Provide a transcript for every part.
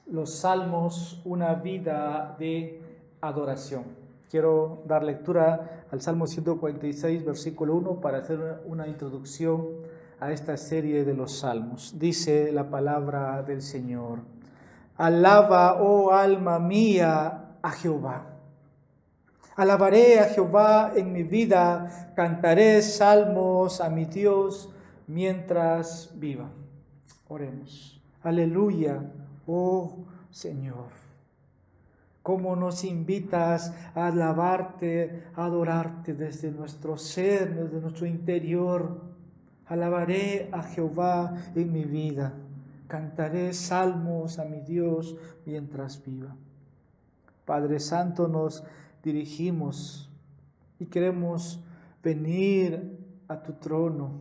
Los salmos, una vida de adoración. Quiero dar lectura al Salmo 146, versículo 1, para hacer una introducción a esta serie de los salmos. Dice la palabra del Señor: Alaba, oh alma mía, a Jehová. Alabaré a Jehová en mi vida, cantaré salmos a mi Dios mientras viva. Oremos. Aleluya, oh Señor. Cómo nos invitas a alabarte, a adorarte desde nuestro ser, desde nuestro interior. Alabaré a Jehová en mi vida. Cantaré salmos a mi Dios mientras viva. Padre Santo, nos dirigimos y queremos venir a tu trono.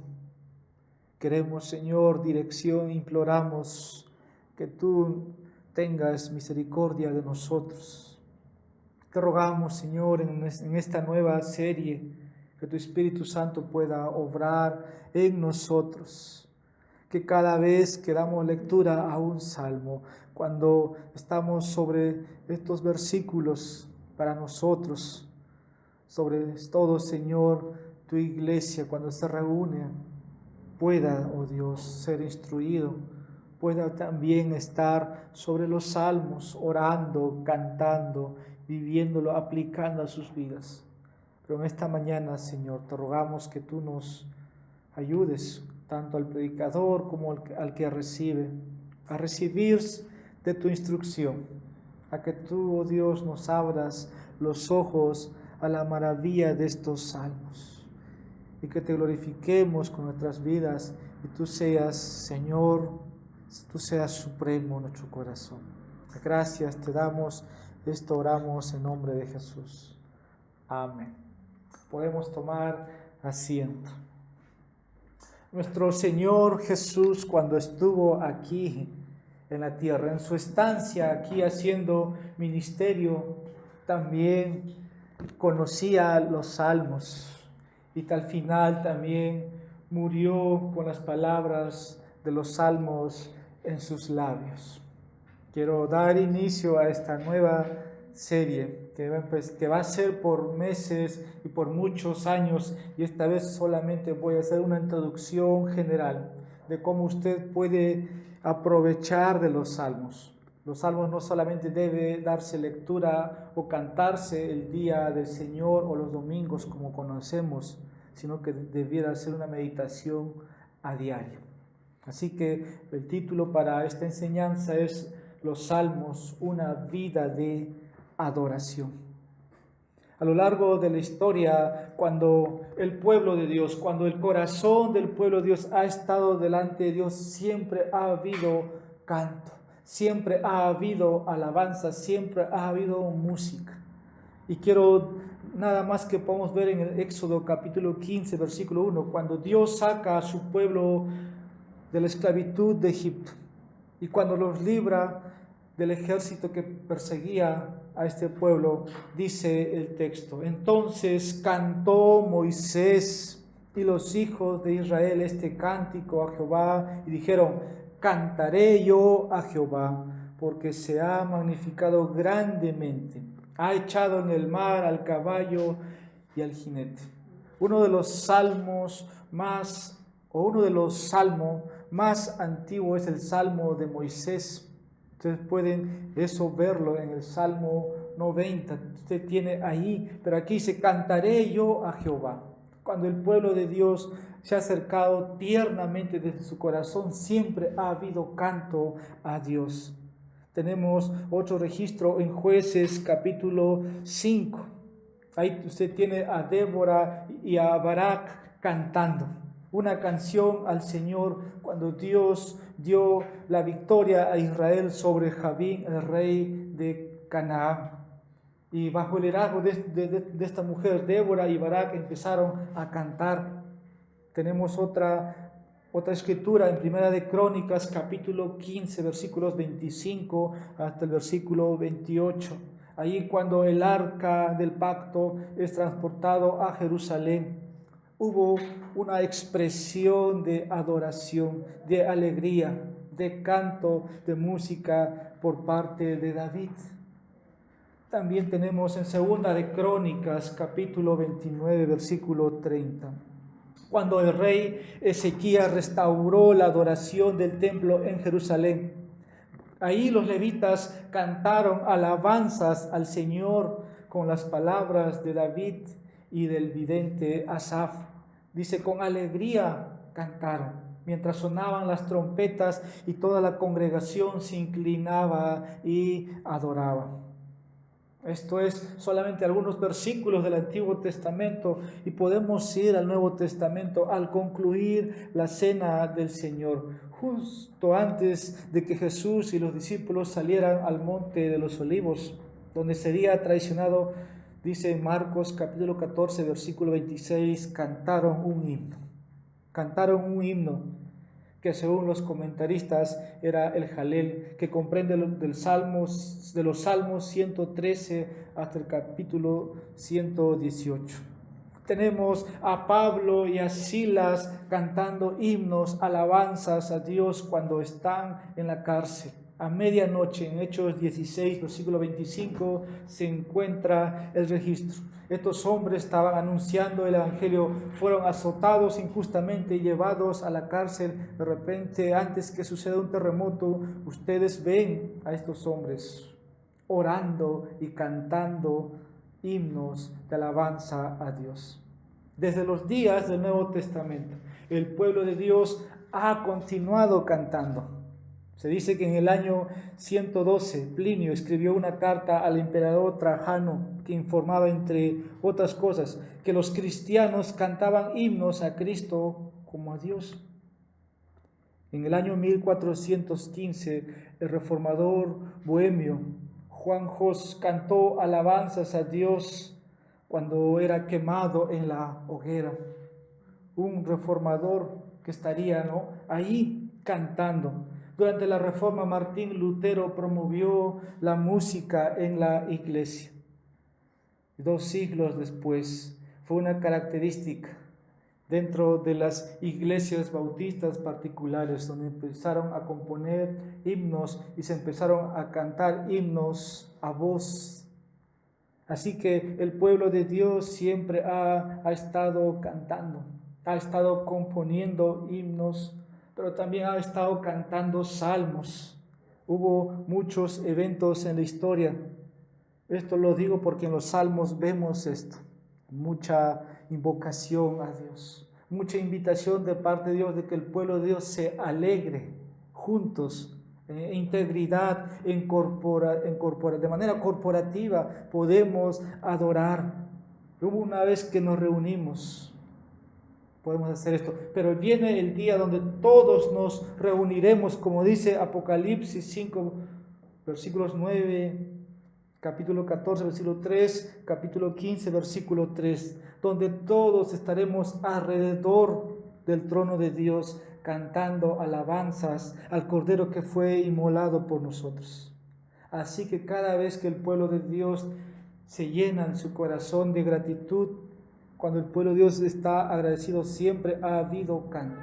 Queremos, Señor, dirección, imploramos que tú tengas misericordia de nosotros. Te rogamos, Señor, en esta nueva serie, que tu Espíritu Santo pueda obrar en nosotros. Que cada vez que damos lectura a un salmo, cuando estamos sobre estos versículos para nosotros, sobre todo, Señor, tu iglesia cuando se reúne, pueda, oh Dios, ser instruido, pueda también estar sobre los salmos, orando, cantando, viviéndolo, aplicando a sus vidas. Pero en esta mañana, Señor, te rogamos que tú nos ayudes, tanto al predicador como al que recibe, a recibir de tu instrucción, a que tú, oh Dios, nos abras los ojos a la maravilla de estos salmos, y que te glorifiquemos con nuestras vidas, y tú seas, Señor, tú seas supremo en nuestro corazón. Gracias te damos, esto oramos en nombre de Jesús. Amén. Podemos tomar asiento. Nuestro Señor Jesús, cuando estuvo aquí en la tierra, en su estancia aquí haciendo ministerio, también conocía los salmos, y al final también murió con las palabras de los salmos en sus labios. Quiero dar inicio a esta nueva serie que va a ser por meses y por muchos años, y esta vez solamente voy a hacer una introducción general de cómo usted puede aprovechar de los salmos. Los salmos no solamente debe darse lectura o cantarse el día del Señor o los domingos como conocemos, sino que debiera ser una meditación a diario. Así que el título para esta enseñanza es Los Salmos, una vida de adoración. A lo largo de la historia, cuando el pueblo de Dios, cuando el corazón del pueblo de Dios ha estado delante de Dios, siempre ha habido canto, siempre ha habido alabanza, siempre ha habido música. Y quiero nada más que podemos ver en el Éxodo capítulo 15, versículo 1, cuando Dios saca a su pueblo de la esclavitud de Egipto, y cuando los libra del ejército que perseguía a este pueblo, dice el texto: entonces cantó Moisés y los hijos de Israel este cántico a Jehová, y dijeron: cantaré yo a Jehová, porque se ha magnificado grandemente, ha echado en el mar al caballo y al jinete. Uno de los salmos más antiguos es el Salmo de Moisés. Ustedes pueden eso verlo en el Salmo 90. Usted tiene ahí, pero aquí dice: cantaré yo a Jehová. Cuando el pueblo de Dios se ha acercado tiernamente desde su corazón, siempre ha habido canto a Dios. Tenemos otro registro en Jueces capítulo 5. Ahí usted tiene a Débora y a Barak cantando una canción al Señor cuando Dios dio la victoria a Israel sobre Jabín, el rey de Canaán. Y bajo el liderazgo de esta mujer, Débora y Barak empezaron a cantar. Tenemos otra escritura en Primera de Crónicas, capítulo 15, versículos 25 hasta el versículo 28. Ahí cuando el arca del pacto es transportado a Jerusalén, hubo una expresión de adoración, de alegría, de canto, de música por parte de David. También tenemos en Segunda de Crónicas, capítulo 29, versículo 30. Cuando el rey Ezequías restauró la adoración del templo en Jerusalén, ahí los levitas cantaron alabanzas al Señor con las palabras de David y del vidente Asaf. Dice, con alegría cantaron, mientras sonaban las trompetas y toda la congregación se inclinaba y adoraba. Esto es solamente algunos versículos del Antiguo Testamento y podemos ir al Nuevo Testamento al concluir la cena del Señor. Justo antes de que Jesús y los discípulos salieran al monte de los Olivos, donde sería traicionado, dice Marcos capítulo 14, versículo 26, cantaron un himno. Cantaron un himno que según los comentaristas era el Jalel, que comprende de los Salmos 113 hasta el capítulo 118. Tenemos a Pablo y a Silas cantando himnos, alabanzas a Dios cuando están en la cárcel. A medianoche, en Hechos 16, versículo 25, se encuentra el registro. Estos hombres estaban anunciando el evangelio, fueron azotados injustamente y llevados a la cárcel. De repente, antes que suceda un terremoto, ustedes ven a estos hombres orando y cantando himnos de alabanza a Dios. Desde los días del Nuevo Testamento, el pueblo de Dios ha continuado cantando. Se dice que en el año 112 Plinio escribió una carta al emperador Trajano que informaba, entre otras cosas, que los cristianos cantaban himnos a Cristo como a Dios. En el año 1415 el reformador bohemio Juan Hus cantó alabanzas a Dios cuando era quemado en la hoguera. Un reformador que estaría ahí cantando. Durante la Reforma, Martín Lutero promovió la música en la iglesia. 2 siglos después, fue una característica dentro de las iglesias bautistas particulares, donde empezaron a componer himnos y se empezaron a cantar himnos a voz. Así que el pueblo de Dios siempre ha estado cantando, ha estado componiendo himnos, pero también ha estado cantando salmos. Hubo muchos eventos en la historia. Esto lo digo porque en los salmos vemos esto, mucha invocación a Dios, mucha invitación de parte de Dios de que el pueblo de Dios se alegre juntos, en integridad, de manera corporativa podemos adorar. Hubo una vez que nos reunimos, podemos hacer esto, pero viene el día donde todos nos reuniremos, como dice Apocalipsis 5, versículos 9, capítulo 14, versículo 3, capítulo 15, versículo 3, donde todos estaremos alrededor del trono de Dios cantando alabanzas al Cordero que fue inmolado por nosotros. Así que cada vez que el pueblo de Dios se llena en su corazón de gratitud, cuando el pueblo de Dios está agradecido, siempre ha habido canto,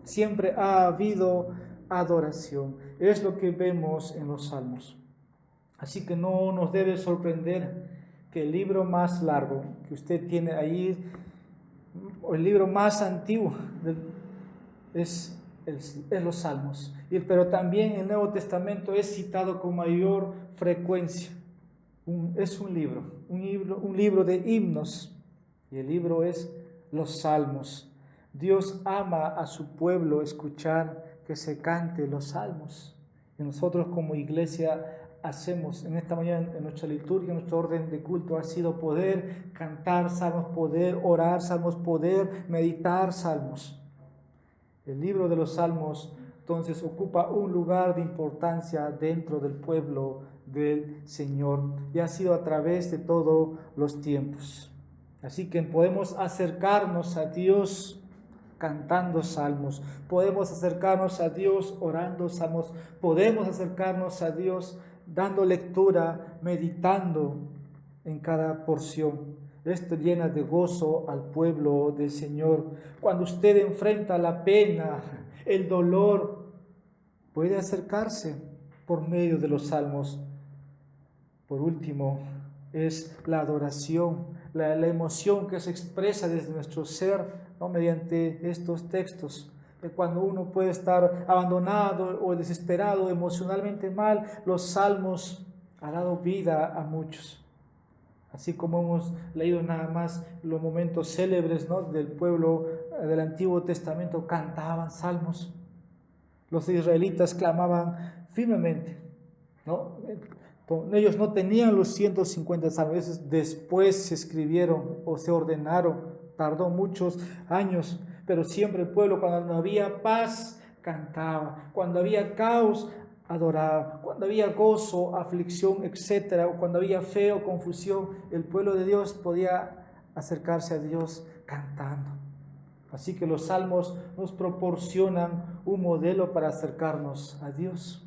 siempre ha habido adoración. Es lo que vemos en los salmos. Así que no nos debe sorprender que el libro más largo que usted tiene ahí, o el libro más antiguo, es los Salmos. Pero también el Nuevo Testamento es citado con mayor frecuencia. Es un libro de himnos. Y el libro es los Salmos. Dios ama a su pueblo escuchar que se cante los salmos. Y nosotros como iglesia hacemos en esta mañana, en nuestra liturgia, en nuestro orden de culto, ha sido poder cantar salmos, poder orar salmos, poder meditar salmos. El libro de los salmos entonces ocupa un lugar de importancia dentro del pueblo del Señor y ha sido a través de todos los tiempos. Así que podemos acercarnos a Dios cantando salmos, podemos acercarnos a Dios orando salmos, podemos acercarnos a Dios dando lectura, meditando en cada porción. Esto llena de gozo al pueblo del Señor. Cuando usted enfrenta la pena, el dolor, puede acercarse por medio de los salmos. Por último, es la adoración, la emoción que se expresa desde nuestro ser, ¿no? Mediante estos textos. Cuando uno puede estar abandonado o desesperado, emocionalmente mal, los salmos han dado vida a muchos. Así como hemos leído nada más los momentos célebres, ¿no?, del pueblo del Antiguo Testamento, cantaban salmos. Los israelitas clamaban firmemente, ¿no? Ellos no tenían los 150 salmos, después se escribieron o se ordenaron, tardó muchos años, pero siempre el pueblo, cuando no había paz, cantaba, cuando había caos, adoraba, cuando había gozo, aflicción, etcétera, o cuando había fe o confusión, el pueblo de Dios podía acercarse a Dios cantando. Así que los salmos nos proporcionan un modelo para acercarnos a Dios.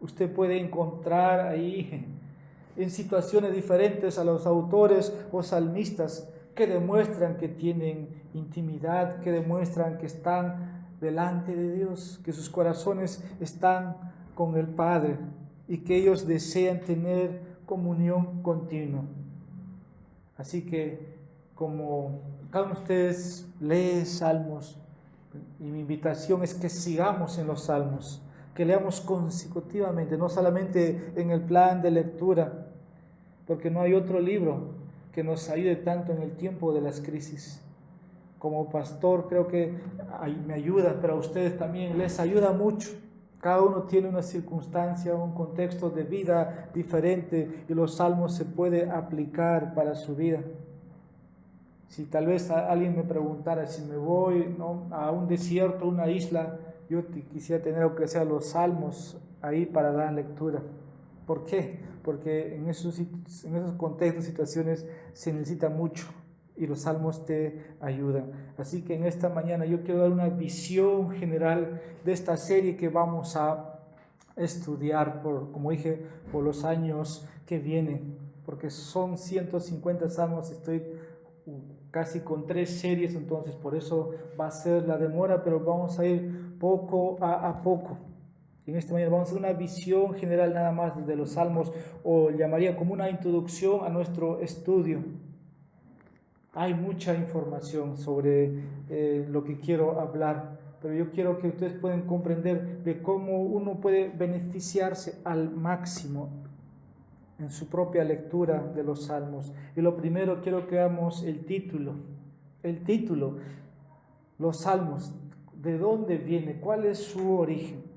Usted puede encontrar ahí en situaciones diferentes a los autores o salmistas que demuestran que tienen intimidad, que demuestran que están delante de Dios, que sus corazones están con el Padre y que ellos desean tener comunión continua. Así que como cada uno de ustedes lee salmos, y mi invitación es que sigamos en los salmos, que leamos consecutivamente, no solamente en el plan de lectura, porque no hay otro libro que nos ayude tanto en el tiempo de las crisis. Como pastor creo que me ayuda, pero a ustedes también les ayuda mucho. Cada uno tiene una circunstancia, un contexto de vida diferente y los salmos se puede aplicar para su vida. Si tal vez alguien me preguntara si me voy, ¿no?, a un desierto, una isla, yo quisiera tener aunque sea los salmos ahí para dar lectura. ¿Por qué? Porque en esos contextos, situaciones se necesita mucho y los salmos te ayudan. Así que en esta mañana yo quiero dar una visión general de esta serie que vamos a estudiar, como dije, por los años que vienen, porque son 150 salmos, estoy casi con 3 series, entonces por eso va a ser la demora, pero vamos a ir poco a poco. En esta mañana vamos a hacer una visión general nada más de los salmos, o llamaría como una introducción a nuestro estudio. Hay mucha información sobre lo que quiero hablar, pero yo quiero que ustedes puedan comprender de cómo uno puede beneficiarse al máximo en su propia lectura de los salmos. Y lo primero, quiero que veamos el título, los salmos, ¿de dónde viene? ¿Cuál es su origen?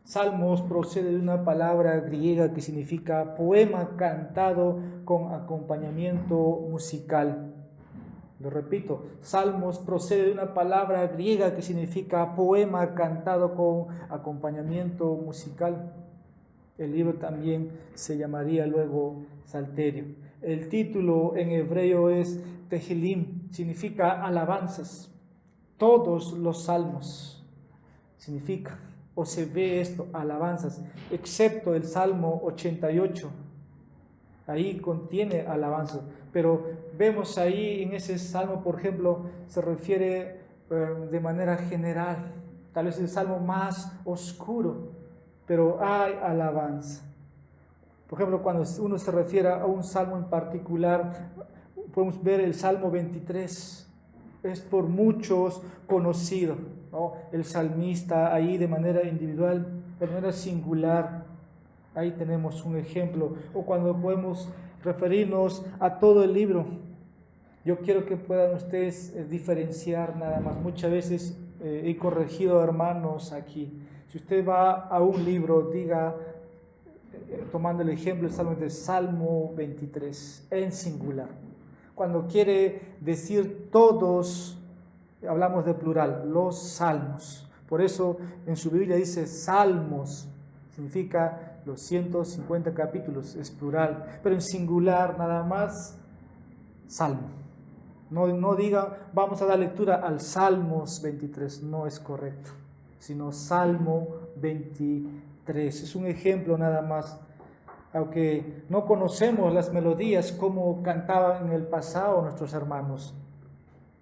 Salmos procede de una palabra griega que significa poema cantado con acompañamiento musical. Lo repito, salmos procede de una palabra griega que significa poema cantado con acompañamiento musical. El libro también se llamaría luego Salterio. El título en hebreo es Tehilim, significa alabanzas. Todos los salmos significa, o se ve esto, alabanzas, excepto el Salmo 88. Ahí contiene alabanzas, pero vemos ahí en ese salmo, por ejemplo, se refiere de manera general, tal vez el salmo más oscuro, pero hay alabanza. Por ejemplo, cuando uno se refiere a un salmo en particular, podemos ver el Salmo 23, es por muchos conocido, ¿no? El salmista ahí de manera individual, de manera singular, ahí tenemos un ejemplo. O cuando podemos referirnos a todo el libro, yo quiero que puedan ustedes diferenciar nada más. Muchas veces he corregido a hermanos aquí. Si usted va a un libro, diga, tomando el ejemplo, el Salmo 23, en singular. Cuando quiere decir todos, hablamos de plural, los salmos. Por eso en su Biblia dice salmos, significa los 150 capítulos, es plural. Pero en singular nada más, salmo. No diga, vamos a dar lectura al Salmos 23, no es correcto, sino Salmo 23. Es un ejemplo nada más. Aunque no conocemos las melodías como cantaban en el pasado nuestros hermanos,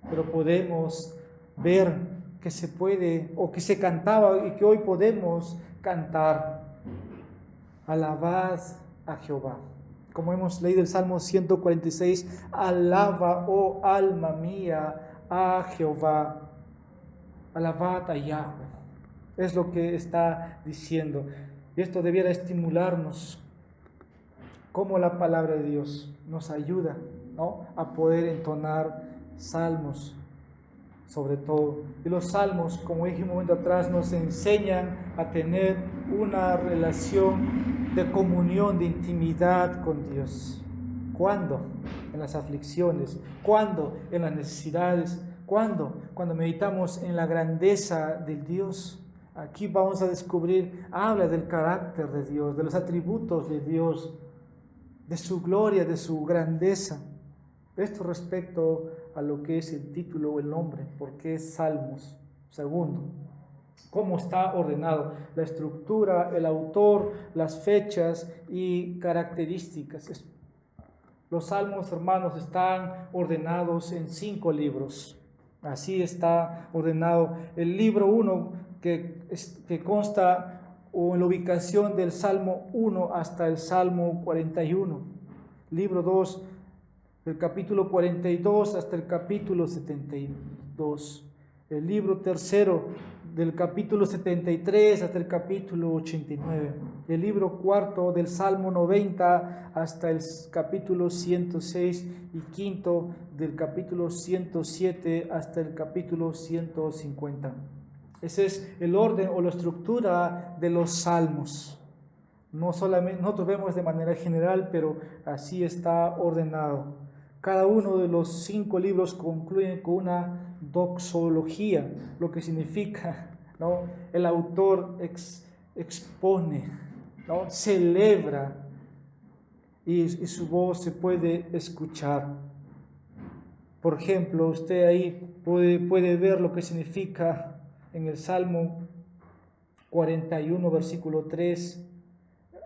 pero podemos ver que se puede o que se cantaba y que hoy podemos cantar. Alabad a Jehová. Como hemos leído el Salmo 146, alaba, oh alma mía, a Jehová. Alabad a Yahweh. Es lo que está diciendo. Y esto debiera estimularnos, como la palabra de Dios nos ayuda, ¿no?, a poder entonar salmos, sobre todo. Y los salmos, como dije un momento atrás, nos enseñan a tener una relación de comunión, de intimidad con Dios. ¿Cuándo? En las aflicciones. ¿Cuándo? En las necesidades. ¿Cuándo? Cuando meditamos en la grandeza del Dios. Aquí vamos a descubrir, habla del carácter de Dios, de los atributos de Dios, de su gloria, de su grandeza. Esto respecto a lo que es el título o el nombre, porque es Salmos. Segundo, cómo está ordenado, la estructura, el autor, las fechas y características. Los salmos, hermanos, están ordenados en 5 libros. Así está ordenado el libro 1, que consta o en la ubicación del Salmo 1 hasta el Salmo 41. Libro 2, del capítulo 42 hasta el capítulo 72. El libro 3, del capítulo 73 hasta el capítulo 89. El libro 4, del Salmo 90 hasta el capítulo 106. Y quinto, del capítulo 107 hasta el capítulo 150. Ese es el orden o la estructura de los salmos. No solamente nosotros vemos de manera general, pero así está ordenado. Cada uno de los 5 libros concluyen con una doxología, lo que significa, ¿no?, el autor expone, ¿no?, celebra, y su voz se puede escuchar. Por ejemplo, usted ahí puede ver lo que significa en el Salmo 41, versículo 3.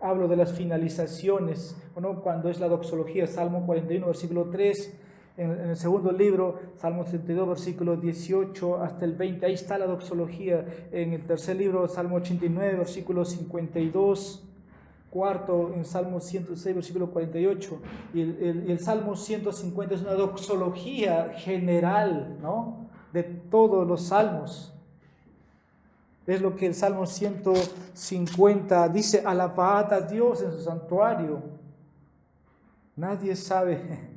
Hablo de las finalizaciones, ¿no?, cuando es la doxología, Salmo 41, versículo 3, en el segundo libro, Salmo 72, versículo 18 hasta el 20, ahí está la doxología. En el tercer libro, Salmo 89, versículo 52, cuarto, en Salmo 106, versículo 48, y el Salmo 150 es una doxología general, ¿no?, de todos los salmos. Es lo que el Salmo 150 dice: alabad a Dios en su santuario. Nadie sabe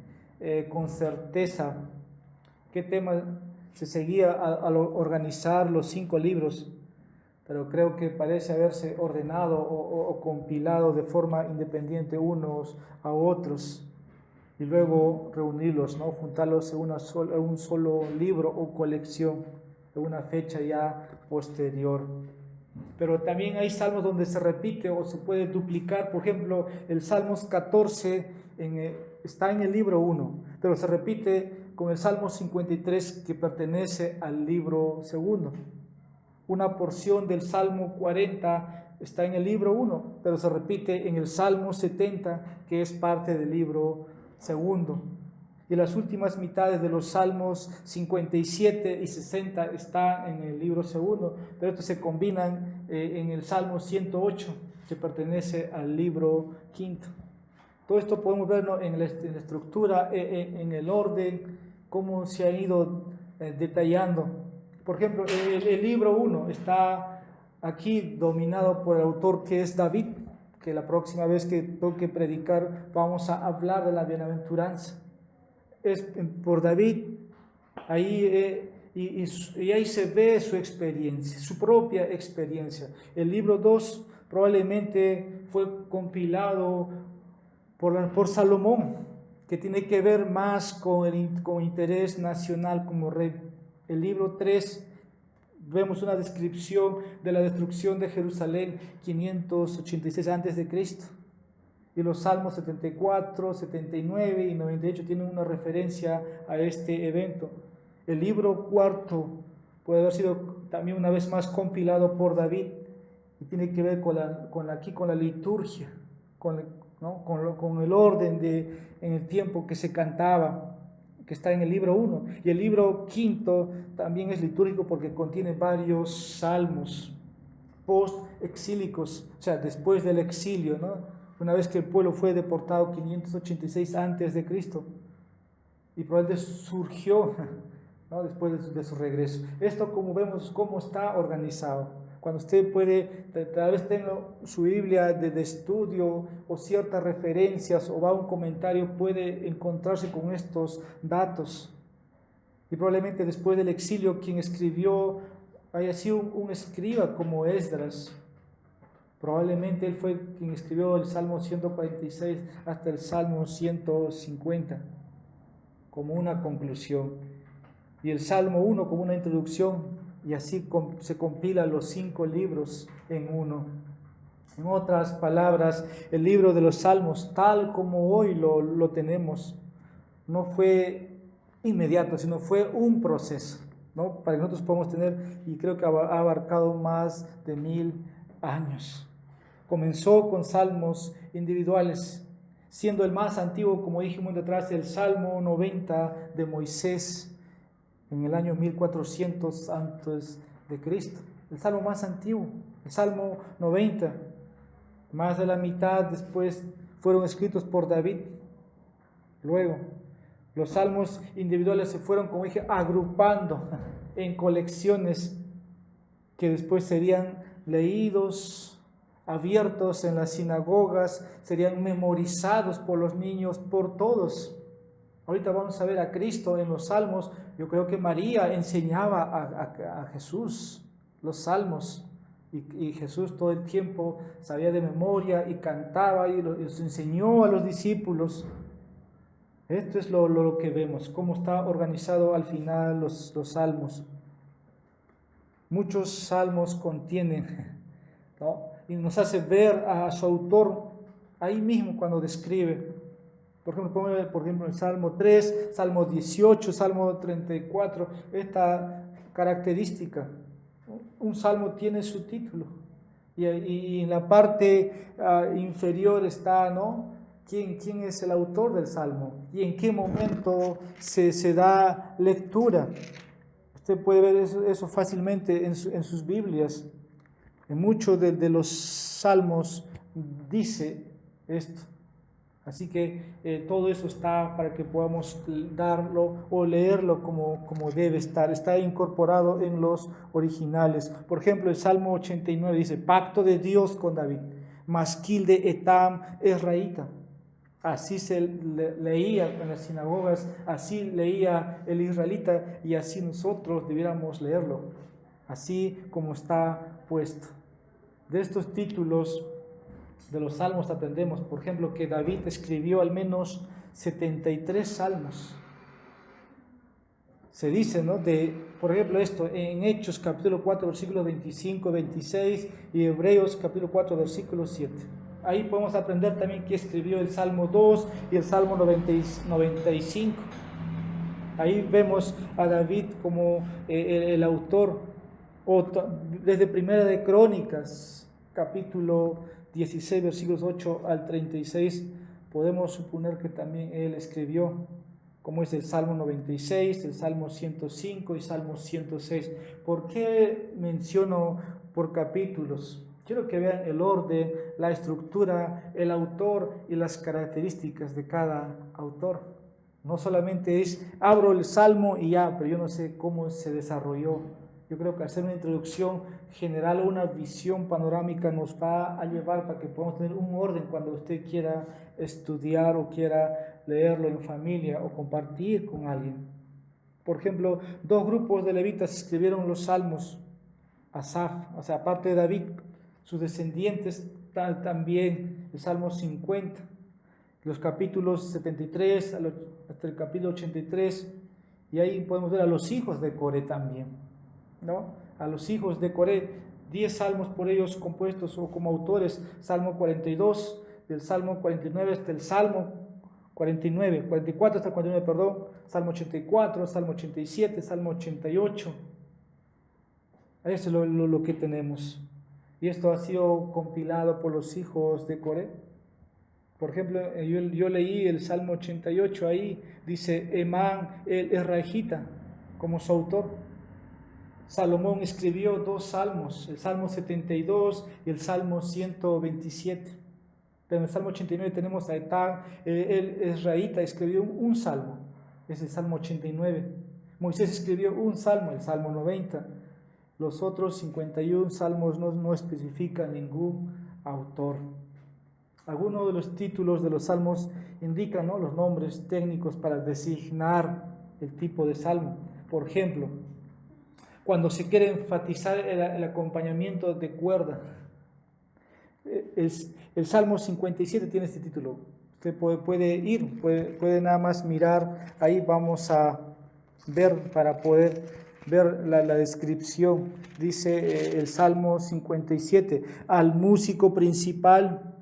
con certeza qué tema se seguía al organizar los 5 libros, pero creo que parece haberse ordenado o compilado de forma independiente unos a otros y luego reunirlos, ¿no?, juntarlos en un solo libro o colección, en una fecha ya posterior. Pero también hay salmos donde se repite o se puede duplicar. Por ejemplo, el Salmos 14 está en el libro 1, pero se repite con el Salmo 53, que pertenece al libro 2. Una porción del Salmo 40 está en el libro 1, pero se repite en el Salmo 70, que es parte del libro 2. Y las últimas mitades de los Salmos 57 y 60 están en el libro 2, pero estos se combinan en el Salmo 108, que pertenece al libro 5. Todo esto podemos verlo en la estructura, en el orden, cómo se ha ido detallando. Por ejemplo, el libro 1 está aquí dominado por el autor, que es David, que la próxima vez que toque predicar vamos a hablar de la bienaventuranza. Es por David, ahí y ahí se ve su experiencia, su propia experiencia. El libro 2 probablemente fue compilado por Salomón, que tiene que ver más con interés nacional como rey. El libro 3 vemos una descripción de la destrucción de Jerusalén 586 a.C. Y los Salmos 74, 79 y 98 tienen una referencia a este evento. El libro 4 puede haber sido también una vez más compilado por David y tiene que ver con la liturgia, con el orden en el tiempo que se cantaba, que está en el libro 1. Y el libro 5 también es litúrgico porque contiene varios salmos post-exílicos, o sea, después del exilio, ¿no? Una vez que el pueblo fue deportado 586 antes de Cristo y probablemente surgió, ¿no?, después de su regreso. Esto, como vemos, cómo está organizado. Cuando usted puede, tal vez tenga su Biblia de estudio o ciertas referencias o va a un comentario, puede encontrarse con estos datos. Y probablemente después del exilio, quien escribió haya sido un escriba como Esdras. Probablemente él fue quien escribió el Salmo 146 hasta el Salmo 150 como una conclusión. Y el Salmo 1 como una introducción. Y así se compilan los 5 libros en uno. En otras palabras, el libro de los Salmos, tal como hoy lo tenemos, no fue inmediato, sino fue un proceso, ¿no?, para que nosotros podamos tener, y creo que ha abarcado más de 1000 años. Comenzó con salmos individuales, siendo el más antiguo, como dijimos detrás, el Salmo 90 de Moisés, en el año 1400 antes de Cristo. El salmo más antiguo, el Salmo 90. Más de la mitad después fueron escritos por David. Luego, los salmos individuales se fueron, como dije, agrupando en colecciones que después serían leídos, abiertos en las sinagogas, serían memorizados por los niños, por todos. Ahorita vamos a ver a Cristo en los salmos. Yo creo que María enseñaba a Jesús los salmos y Jesús todo el tiempo sabía de memoria y cantaba y los enseñó a los discípulos. Esto es lo que vemos, cómo está organizado al final los salmos. Muchos salmos contienen, ¿no?, y nos hace ver a su autor ahí mismo cuando describe. Por ejemplo, el Salmo 3, Salmo 18, Salmo 34, esta característica. Un salmo tiene su título y en la parte inferior está, ¿no?, ¿quién es el autor del salmo y en qué momento se da lectura. Usted puede ver eso fácilmente en sus Biblias. En muchos de los salmos dice esto. Así que todo eso está para que podamos darlo o leerlo como debe estar. Está incorporado en los originales. Por ejemplo, el Salmo 89 dice, pacto de Dios con David, masquil de Etam Esraíta. Así se leía en las sinagogas, así leía el israelita y así nosotros debiéramos leerlo, así como está puesto. De estos títulos de los salmos aprendemos, por ejemplo, que David escribió al menos 73 salmos. Se dice, ¿no?, por ejemplo, esto en Hechos capítulo 4, versículos 25, 26 y Hebreos capítulo 4, versículo 7. Ahí podemos aprender también que escribió el Salmo 2 y el Salmo 95. Ahí vemos a David como el autor, desde Primera de Crónicas, capítulo 16, versículos 8 al 36, podemos suponer que también él escribió, como es el Salmo 96, el Salmo 105 y Salmo 106. ¿Por qué menciono por capítulos? Quiero que vean el orden, la estructura, el autor y las características de cada autor. No solamente abro el Salmo y ya, pero yo no sé cómo se desarrolló. Yo creo que hacer una introducción general o una visión panorámica nos va a llevar para que podamos tener un orden cuando usted quiera estudiar o quiera leerlo en familia o compartir con alguien. Por ejemplo, 2 grupos de levitas escribieron los salmos. Asaf, o sea, aparte de David, sus descendientes también, el Salmo 50, los capítulos 73 hasta el capítulo 83, y ahí podemos ver a los hijos de Coré también, ¿no? A los hijos de Coré, 10 salmos por ellos compuestos o como autores, Salmo 42, del Salmo 49 hasta el Salmo 44 hasta el 49, perdón, Salmo 84, Salmo 87, Salmo 88. Eso es lo que tenemos. Y esto ha sido compilado por los hijos de Coré. Por ejemplo, yo leí el Salmo 88, ahí dice Emán el Esraejita como su autor. Salomón escribió 2 salmos, el Salmo 72 y el Salmo 127. Pero en el Salmo 89 tenemos a Etán, el Esraíta escribió un salmo, es el Salmo 89. Moisés escribió un salmo, el Salmo 90. Los otros 51 salmos no especifican ningún autor. Algunos de los títulos de los salmos indican, ¿no?, los nombres técnicos para designar el tipo de salmo. Por ejemplo, cuando se quiere enfatizar el acompañamiento de cuerda, el Salmo 57 tiene este título. Usted puede nada más mirar, ahí vamos a ver para poder ver la descripción. Dice el Salmo 57, al músico principal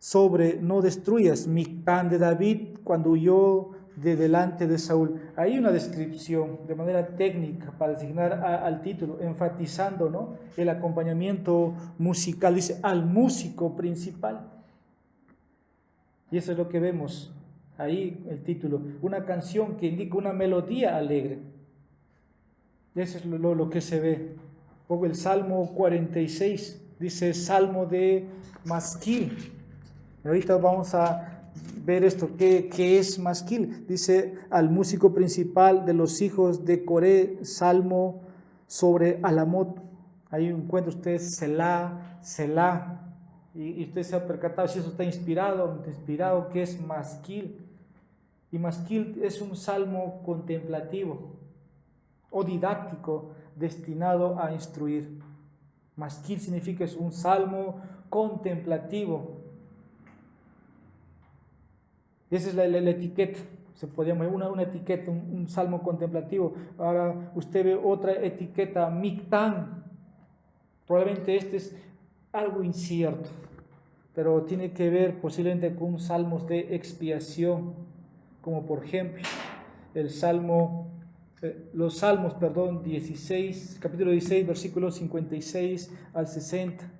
sobre no destruyas, Mictán de David cuando huyó de delante de Saúl. Hay una descripción de manera técnica para designar al título, enfatizando, ¿no?, el acompañamiento musical. Dice al músico principal. Y eso es lo que vemos ahí, el título, una canción que indica una melodía alegre. Eso es lo que se ve. O el Salmo 46 dice salmo de masquil. Ahorita vamos a ver esto, ¿qué es masquil? Dice al músico principal de los hijos de Coré, salmo sobre Alamot. Ahí encuentra usted Selah, y usted se ha percatado si eso está inspirado, ¿qué es masquil? Y masquil es un salmo contemplativo o didáctico destinado a instruir. Masquil significa es un salmo contemplativo. Esa es la etiqueta, se podría llamar una etiqueta, un salmo contemplativo. Ahora usted ve otra etiqueta, Mictán. Probablemente este es algo incierto, pero tiene que ver posiblemente con salmos de expiación, como por ejemplo los salmos, 16, capítulo 16, versículos 56 al 60,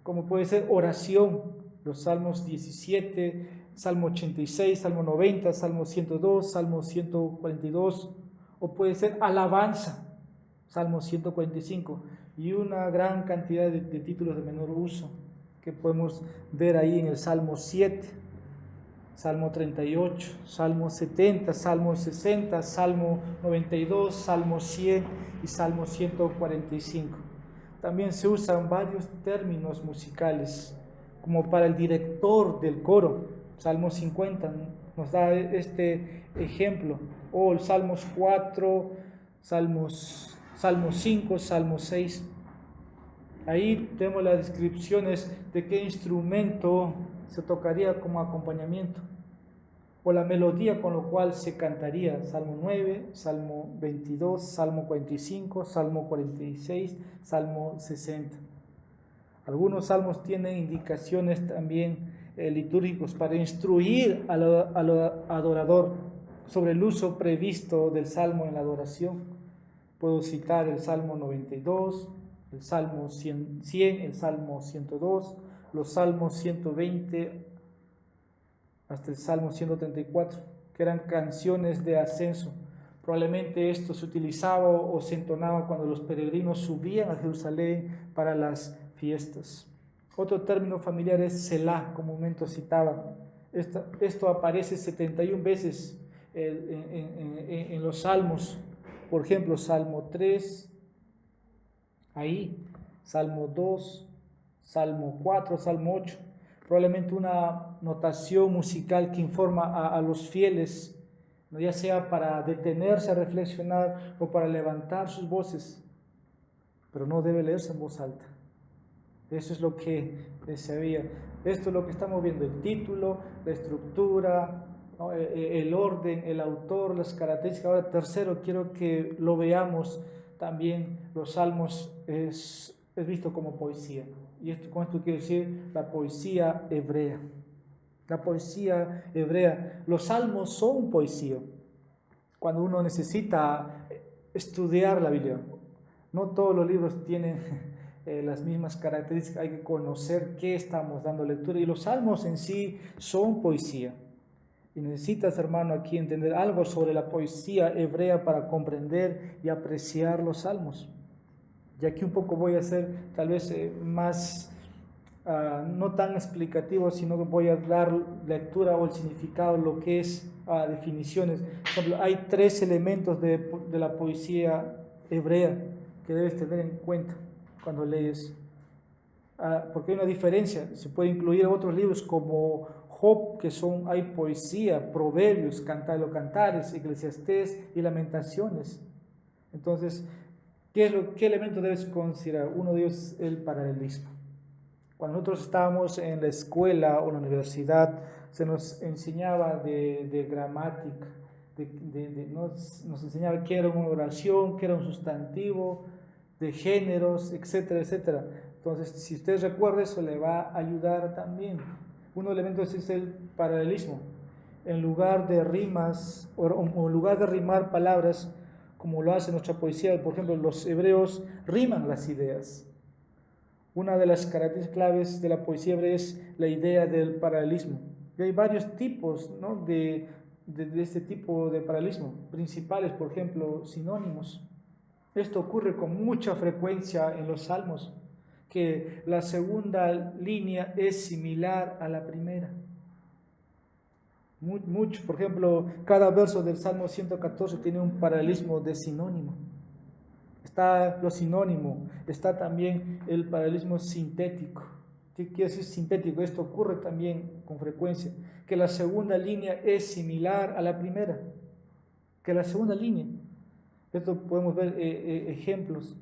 como puede ser oración, los salmos 17, Salmo 86, Salmo 90, Salmo 102, Salmo 142, o puede ser alabanza, Salmo 145, y una gran cantidad de títulos de menor uso que podemos ver ahí en el Salmo 7, Salmo 38, Salmo 70, Salmo 60, Salmo 92, Salmo 100 y Salmo 145. También se usan varios términos musicales, como para el director del coro. Salmo 50 nos da este ejemplo, o el Salmos 4, Salmo 5, Salmo 6. Ahí tenemos las descripciones de qué instrumento se tocaría como acompañamiento, o la melodía con lo cual se cantaría. Salmo 9, Salmo 22, Salmo 45, Salmo 46, Salmo 60. Algunos salmos tienen indicaciones también litúrgicos para instruir al adorador sobre el uso previsto del salmo en la adoración. Puedo citar el Salmo 92, el Salmo 100, el Salmo 102, los Salmos 120 hasta el Salmo 134, que eran canciones de ascenso. Probablemente esto se utilizaba o se entonaba cuando los peregrinos subían a Jerusalén para las fiestas. Otro término familiar es Selah, comúnmente citaba. Esto aparece 71 veces en los salmos. Por ejemplo, Salmo 3, ahí, Salmo 2, Salmo 4, Salmo 8. Probablemente una notación musical que informa a los fieles, ya sea para detenerse a reflexionar o para levantar sus voces, pero no debe leerse en voz alta. Eso es lo que se veía. Esto es lo que estamos viendo, el título, la estructura, ¿no?, el orden, el autor, las características. Ahora, tercero, quiero que lo veamos también. Los salmos es visto como poesía. Y con esto quiero decir la poesía hebrea. La poesía hebrea. Los salmos son poesía. Cuando uno necesita estudiar la Biblia, no todos los libros tienen las mismas características, hay que conocer qué estamos dando lectura. Y los salmos en sí son poesía. Y necesitas, hermano, aquí entender algo sobre la poesía hebrea para comprender y apreciar los salmos. Y aquí un poco voy a ser tal vez más, no tan explicativo, sino que voy a dar lectura o el significado, lo que es definiciones. Por ejemplo, hay 3 elementos de la poesía hebrea que debes tener en cuenta cuando lees. Porque hay una diferencia, se puede incluir otros libros como Job, que hay poesía, proverbios, cantares, eclesiastés y lamentaciones. Entonces, ¿qué elemento debes considerar? Uno de ellos es el paralelismo. Cuando nosotros estábamos en la escuela o en la universidad, se nos enseñaba de gramática, nos enseñaba qué era una oración, qué era un sustantivo, de géneros, etcétera, etcétera. Entonces, si usted recuerda, eso le va a ayudar también. Un elemento es el paralelismo. En lugar de rimas, o en lugar de rimar palabras, como lo hace nuestra poesía, por ejemplo, los hebreos riman las ideas. Una de las características claves de la poesía hebrea es la idea del paralelismo. Y hay varios tipos, ¿no?, de este tipo de paralelismo. Principales, por ejemplo, sinónimos. Esto ocurre con mucha frecuencia en los salmos, que la segunda línea es similar a la primera. Mucho, por ejemplo, cada verso del Salmo 114 tiene un paralelismo de sinónimo. Está lo sinónimo, está también el paralelismo sintético. ¿Qué quiere decir sintético? Esto ocurre también con frecuencia, que la segunda línea es similar a la primera, que la segunda línea. Esto podemos ver ejemplos,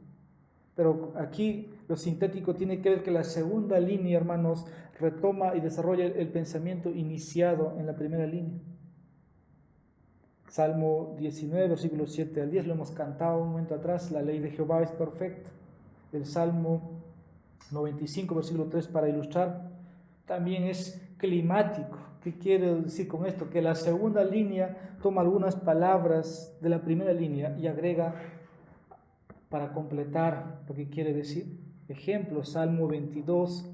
pero aquí lo sintético tiene que ver que la segunda línea, hermanos, retoma y desarrolla el pensamiento iniciado en la primera línea. Salmo 19, versículos 7 al 10, lo hemos cantado un momento atrás, la ley de Jehová es perfecta. El Salmo 95, versículo 3, para ilustrar, también es climático. ¿Qué quiere decir con esto? Que la segunda línea toma algunas palabras de la primera línea y agrega para completar lo que quiere decir. Ejemplo, Salmo 22,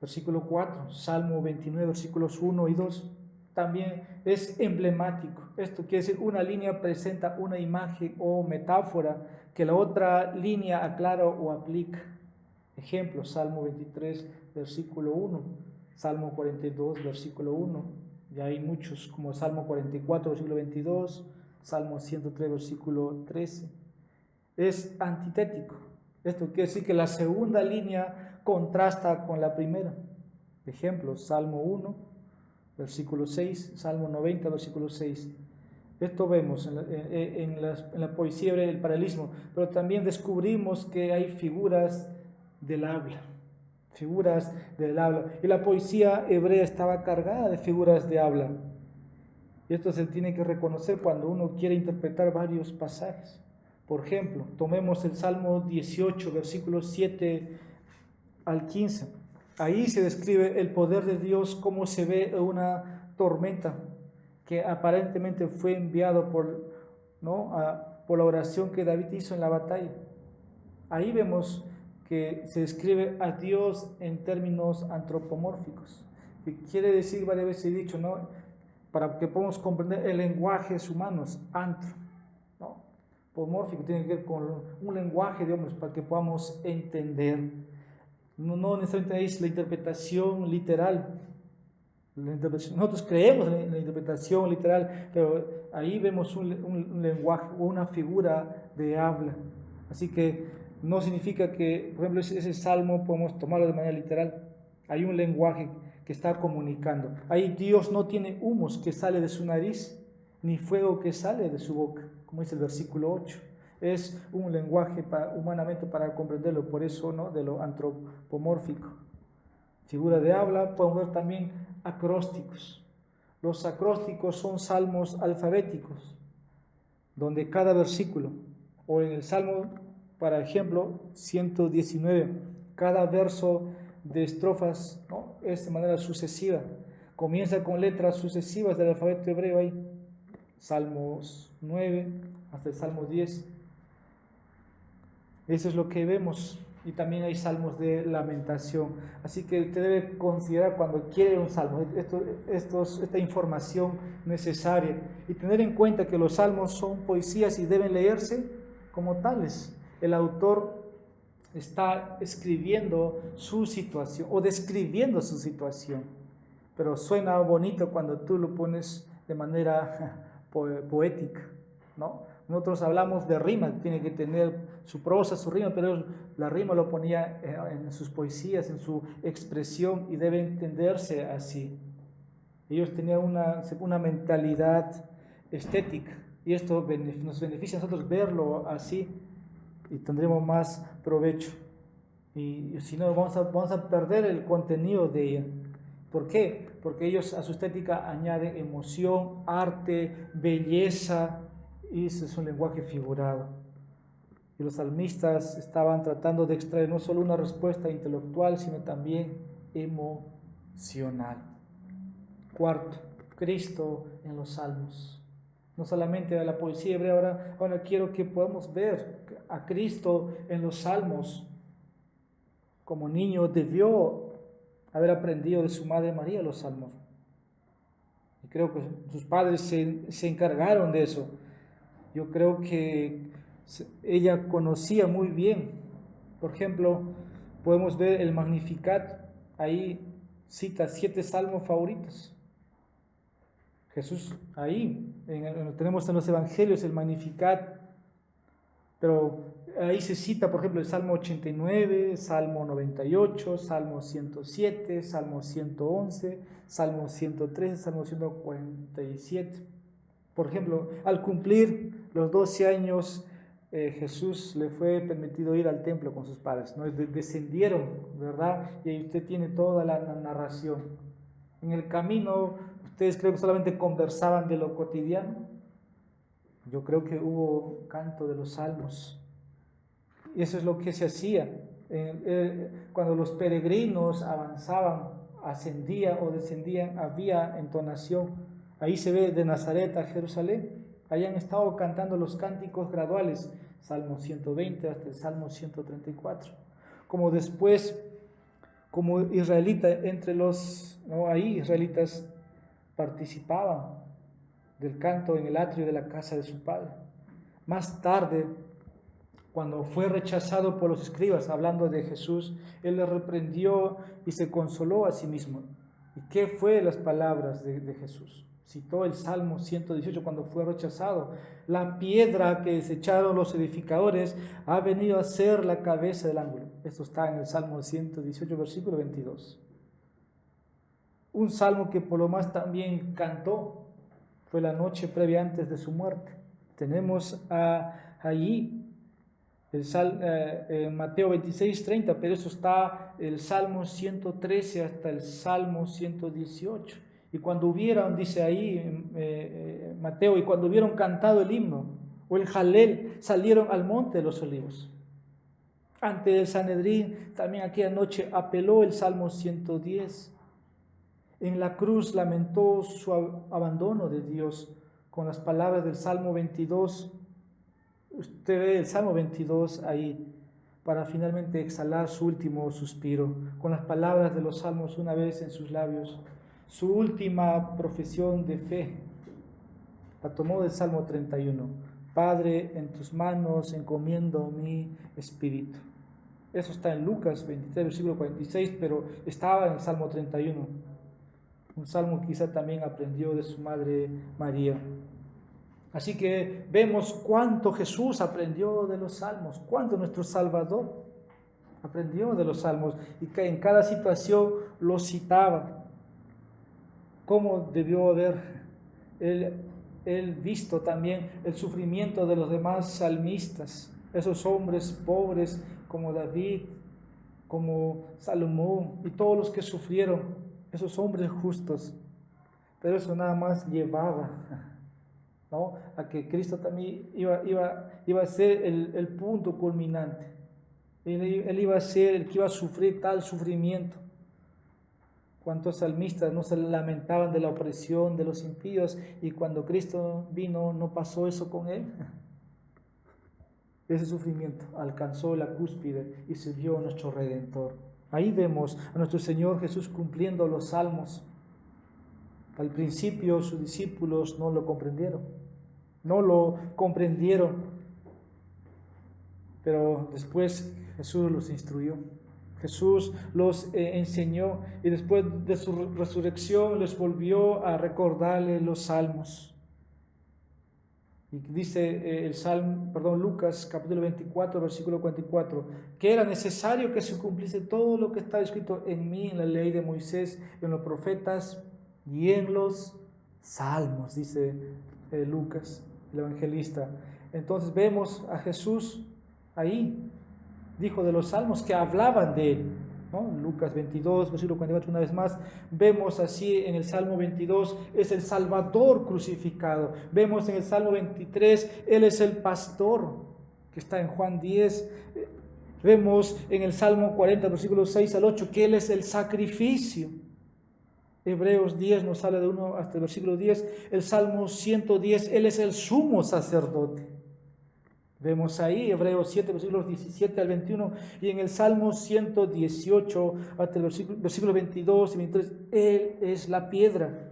versículo 4, Salmo 29, versículos 1 y 2. También es emblemático. Esto quiere decir una línea presenta una imagen o metáfora que la otra línea aclara o aplica. Ejemplo, Salmo 23, versículo 1, Salmo 42, versículo 1, y hay muchos como Salmo 44, versículo 22, Salmo 103, versículo 13. Es antitético. Esto quiere decir que la segunda línea contrasta con la primera. Ejemplo, Salmo 1, versículo 6, Salmo 90, versículo 6. Esto vemos en la poesía del paralelismo, pero también descubrimos que hay figuras del habla. Y la poesía hebrea estaba cargada de figuras de habla. Y esto se tiene que reconocer cuando uno quiere interpretar varios pasajes. Por ejemplo, tomemos el Salmo 18, versículos 7 al 15. Ahí se describe el poder de Dios, cómo se ve una tormenta que aparentemente fue enviado por la oración que David hizo en la batalla. Ahí vemos que se describe a Dios en términos antropomórficos, que quiere decir, varias veces he dicho, para que podamos comprender el lenguaje humanos, pomórfico, tiene que ver con un lenguaje de hombres para que podamos entender. No necesariamente es la interpretación literal. Nosotros creemos en la interpretación literal, pero ahí vemos un lenguaje o una figura de habla. Así que no significa que, por ejemplo, ese salmo podemos tomarlo de manera literal. Hay un lenguaje que está comunicando. Ahí Dios no tiene humos que sale de su nariz, ni fuego que sale de su boca, como dice el versículo 8. Es un lenguaje humanamente para comprenderlo, por eso de lo antropomórfico. Figura de habla, podemos ver también acrósticos. Los acrósticos son salmos alfabéticos, donde cada versículo, o en el salmo, por ejemplo, 119, cada verso de estrofas es de manera sucesiva. Comienza con letras sucesivas del alfabeto hebreo ahí. Salmos 9 hasta el Salmo 10. Eso es lo que vemos. Y también hay salmos de lamentación. Así que usted debe considerar cuando quiere un salmo, esta información necesaria. Y tener en cuenta que los salmos son poesías y deben leerse como tales. El autor está escribiendo su situación o describiendo su situación. Pero suena bonito cuando tú lo pones de manera poética, ¿no? Nosotros hablamos de rima, tiene que tener su prosa, su rima, pero la rima lo ponía en sus poesías, en su expresión, y debe entenderse así. Ellos tenían una mentalidad estética, y esto nos beneficia a nosotros verlo así, y tendremos más provecho. Y si no, vamos a perder el contenido de ella. ¿Por qué? Porque ellos a su estética añaden emoción, arte, belleza, y ese es un lenguaje figurado. Y los salmistas estaban tratando de extraer no solo una respuesta intelectual, sino también emocional. Cuarto, Cristo en los salmos. No solamente a la poesía hebrea, ahora quiero que podamos ver a Cristo en los salmos. Como niño debió haber aprendido de su madre María los salmos. Y creo que sus padres se encargaron de eso. Yo creo que ella conocía muy bien. Por ejemplo, podemos ver el Magnificat, ahí cita 7 salmos favoritos. Jesús ahí, tenemos en los evangelios el Magnificat, pero ahí se cita, por ejemplo, el Salmo 89, Salmo 98, Salmo 107, Salmo 111, Salmo 113, Salmo 147. Por ejemplo, al cumplir los 12 años, Jesús le fue permitido ir al templo con sus padres, ¿no? Descendieron, ¿verdad? Y ahí usted tiene toda la narración. En el camino, ¿ustedes creo que solamente conversaban de lo cotidiano? Yo creo que hubo canto de los salmos. Y eso es lo que se hacía. Cuando los peregrinos avanzaban, ascendían o descendían, había entonación. Ahí se ve de Nazaret a Jerusalén. Ahí han estado cantando los cánticos graduales, Salmo 120 hasta el Salmo 134. Como después, como israelita, ahí israelitas participaban del canto en el atrio de la casa de su padre. Más tarde, cuando fue rechazado por los escribas, hablando de Jesús, él les reprendió y se consoló a sí mismo. ¿Y qué fue las palabras de Jesús? Citó el Salmo 118 cuando fue rechazado. La piedra que desecharon los edificadores ha venido a ser la cabeza del ángulo. Esto está en el Salmo 118, versículo 22. Un salmo que por lo más también cantó fue la noche previa antes de su muerte. Tenemos allí Mateo 26, 30, pero eso está el Salmo 113 hasta el Salmo 118. Y cuando hubieron, dice ahí Mateo, y cuando hubieron cantado el himno o el jalel, salieron al monte de los olivos. Ante el Sanedrín, también aquella noche apeló el Salmo 110. En la cruz lamentó su abandono de Dios con las palabras del Salmo 22. Usted ve el Salmo 22 ahí para finalmente exhalar su último suspiro, con las palabras de los salmos una vez en sus labios. Su última profesión de fe la tomó del Salmo 31. Padre, en tus manos encomiendo mi espíritu. Eso está en Lucas 23, versículo 46, pero estaba en el Salmo 31. Un salmo que quizá también aprendió de su madre María. Así que vemos cuánto Jesús aprendió de los salmos, cuánto nuestro Salvador aprendió de los salmos y que en cada situación los citaba. Cómo debió haber él visto también el sufrimiento de los demás salmistas, esos hombres pobres como David, como Salomón y todos los que sufrieron, esos hombres justos. Pero eso nada más llevaba, ¿no?, a que Cristo también iba a ser el punto culminante. Él iba a ser el que iba a sufrir tal sufrimiento. ¿Cuántos salmistas no se lamentaban de la opresión de los impíos y cuando Cristo vino no pasó eso con él? ese sufrimiento alcanzó la cúspide y sirvió a nuestro Redentor. Ahí vemos a nuestro Señor Jesús cumpliendo los salmos. Al principio sus discípulos no lo comprendieron, pero después Jesús los instruyó. Jesús los enseñó y después de su resurrección les volvió a recordarles los salmos. Y dice Lucas capítulo 24, versículo 44, que era necesario que se cumpliese todo lo que está escrito en mí, en la ley de Moisés, en los profetas y en los salmos, dice Lucas, el evangelista. Entonces vemos a Jesús ahí, dijo de los salmos que hablaban de él, ¿no? Lucas 22, versículo 44, una vez más, vemos así en el Salmo 22, es el Salvador crucificado. Vemos en el Salmo 23, Él es el pastor, que está en Juan 10. Vemos en el Salmo 40, versículos 6 al 8, que Él es el sacrificio. Hebreos 10 nos habla de 1 hasta el versículo 10. El Salmo 110, Él es el sumo sacerdote. Vemos ahí Hebreos 7, versículos 17 al 21, y en el Salmo 118, hasta el versículo 22 y 23, Él es la piedra,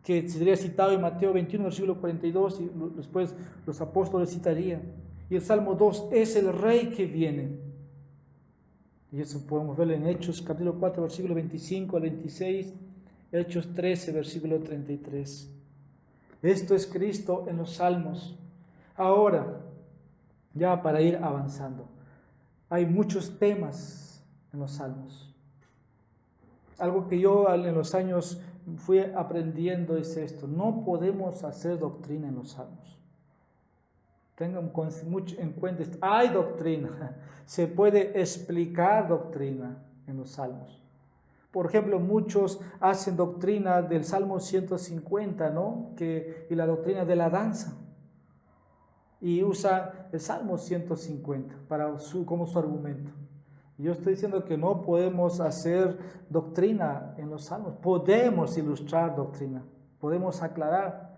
que sería citado en Mateo 21, versículo 42, y después los apóstoles citarían. Y el Salmo 2, es el Rey que viene. Y eso podemos verlo en Hechos capítulo 4, versículo 25 al 26, Hechos 13, versículo 33. Esto es Cristo en los Salmos. Ahora, ya para ir avanzando, hay muchos temas en los salmos. Algo que yo en los años fui aprendiendo es esto: no podemos hacer doctrina en los salmos. Tengan mucho en cuenta esto. Hay doctrina, se puede explicar doctrina en los salmos. Por ejemplo, muchos hacen doctrina del Salmo 150, ¿no? Y la doctrina de la danza. Y usa el Salmo 150 como su argumento. Yo estoy diciendo que no podemos hacer doctrina en los salmos. Podemos ilustrar doctrina, podemos aclarar.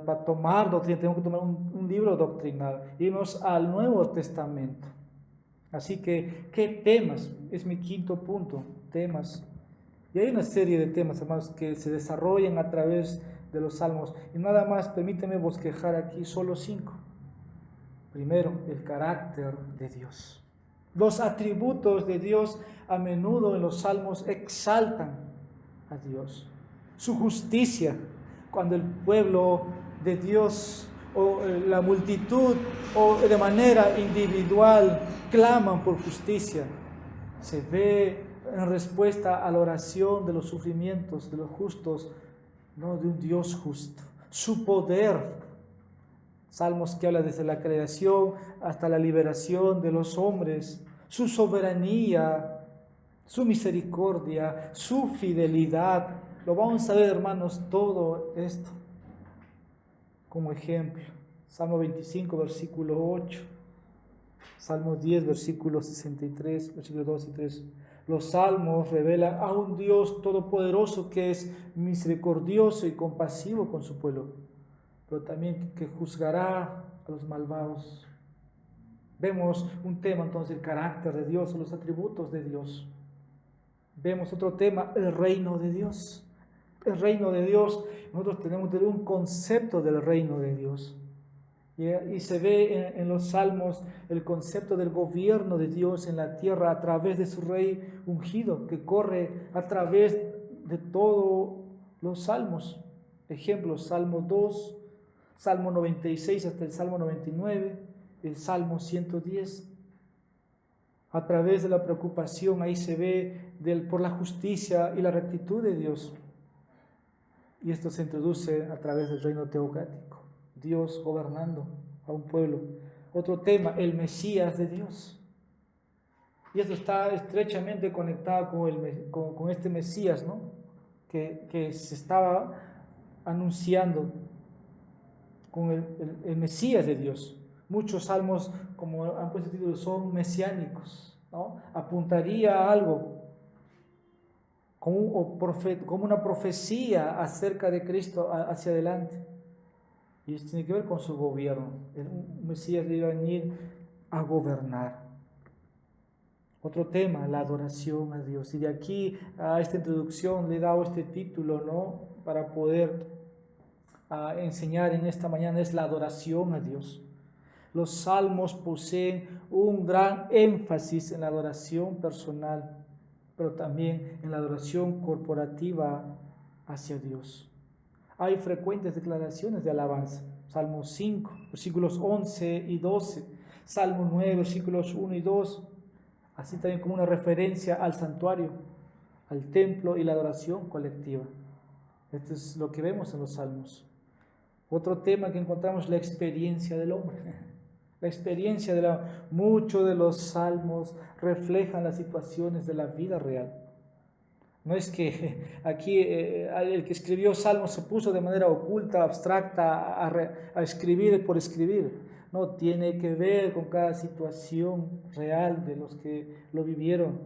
Para tomar doctrina tenemos que tomar un libro doctrinal, irnos al Nuevo Testamento. Así que, ¿qué temas? Es mi quinto punto, temas. Y hay una serie de temas, hermanos, que se desarrollan a través de los salmos. Y nada más, permíteme bosquejar aquí solo 5. Primero, el carácter de Dios. Los atributos de Dios a menudo en los salmos exaltan a Dios. Su justicia, cuando el pueblo de Dios o la multitud o de manera individual claman por justicia, se ve en respuesta a la oración de los sufrimientos de los justos, no de un Dios justo. Su poder, salmos que habla desde la creación hasta la liberación de los hombres, su soberanía, su misericordia, su fidelidad. Lo vamos a ver, hermanos, todo esto como ejemplo. Salmo 25, versículo 8. Salmo 10, versículo 63, versículos 2 y 3. Los salmos revelan a un Dios todopoderoso que es misericordioso y compasivo con su pueblo, pero también que juzgará a los malvados. Vemos un tema entonces, el carácter de Dios, los atributos de Dios. Vemos otro tema, el reino de Dios. El reino de Dios, nosotros tenemos que tener un concepto del reino de Dios. Y se ve en los salmos el concepto del gobierno de Dios en la tierra a través de su rey ungido, que corre a través de todos los salmos. Ejemplos, Salmo 2, Salmo 96 hasta el Salmo 99, el Salmo 110. A través de la preocupación ahí se ve por la justicia y la rectitud de Dios. Y esto se introduce a través del reino teocrático, Dios gobernando a un pueblo. Otro tema, el Mesías de Dios. Y esto está estrechamente conectado con este Mesías, ¿no? que se estaba anunciando, con el Mesías de Dios. Muchos salmos, como han puesto el título, son mesiánicos, ¿no? Apuntaría a algo, como una profecía acerca de Cristo hacia adelante. Y esto tiene que ver con su gobierno. Un Mesías iba a venir a gobernar. Otro tema, la adoración a Dios. Y de aquí a esta introducción le he dado este título, ¿no? Para poder enseñar en esta mañana, es la adoración a Dios. Los salmos poseen un gran énfasis en la adoración personal, pero también en la adoración corporativa hacia Dios. Hay frecuentes declaraciones de alabanza. Salmo 5, versículos 11 y 12. Salmo 9, versículos 1 y 2. Así también como una referencia al santuario, al templo y la adoración colectiva. Esto es lo que vemos en los salmos. Otro tema que encontramos es la experiencia del hombre. La experiencia muchos de los salmos reflejan las situaciones de la vida real. No es que aquí el que escribió salmos se puso de manera oculta, abstracta, a escribir por escribir. No, tiene que ver con cada situación real de los que lo vivieron.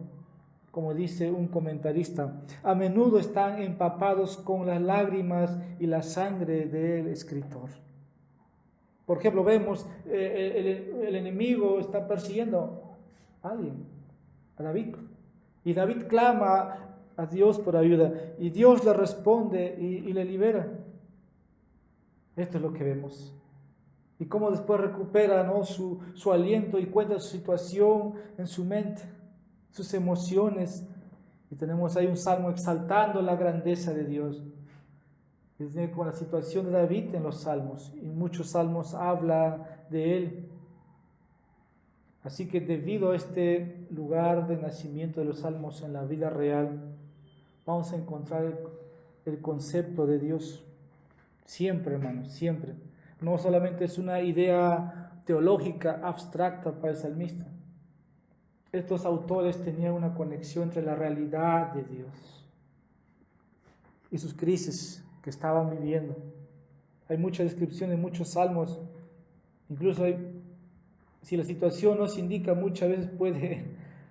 Como dice un comentarista, a menudo están empapados con las lágrimas y la sangre del escritor. Por ejemplo, vemos el enemigo está persiguiendo a alguien, a David. Y David clama a Dios por ayuda y Dios le responde y le libera. Esto es lo que vemos. Y cómo después recupera, ¿no? su aliento y cuenta su situación en su mente, sus emociones. Y tenemos ahí un salmo exaltando la grandeza de Dios. Es con la situación de David en los salmos. Y muchos salmos habla de él. Así que debido a este lugar de nacimiento de los salmos en la vida real, vamos a encontrar el concepto de Dios. Siempre, hermanos, siempre. No solamente es una idea teológica abstracta para el salmista. Estos autores tenían una conexión entre la realidad de Dios y sus crisis que estaban viviendo. Hay mucha descripción en muchos salmos. Incluso si la situación nos indica, muchas veces puede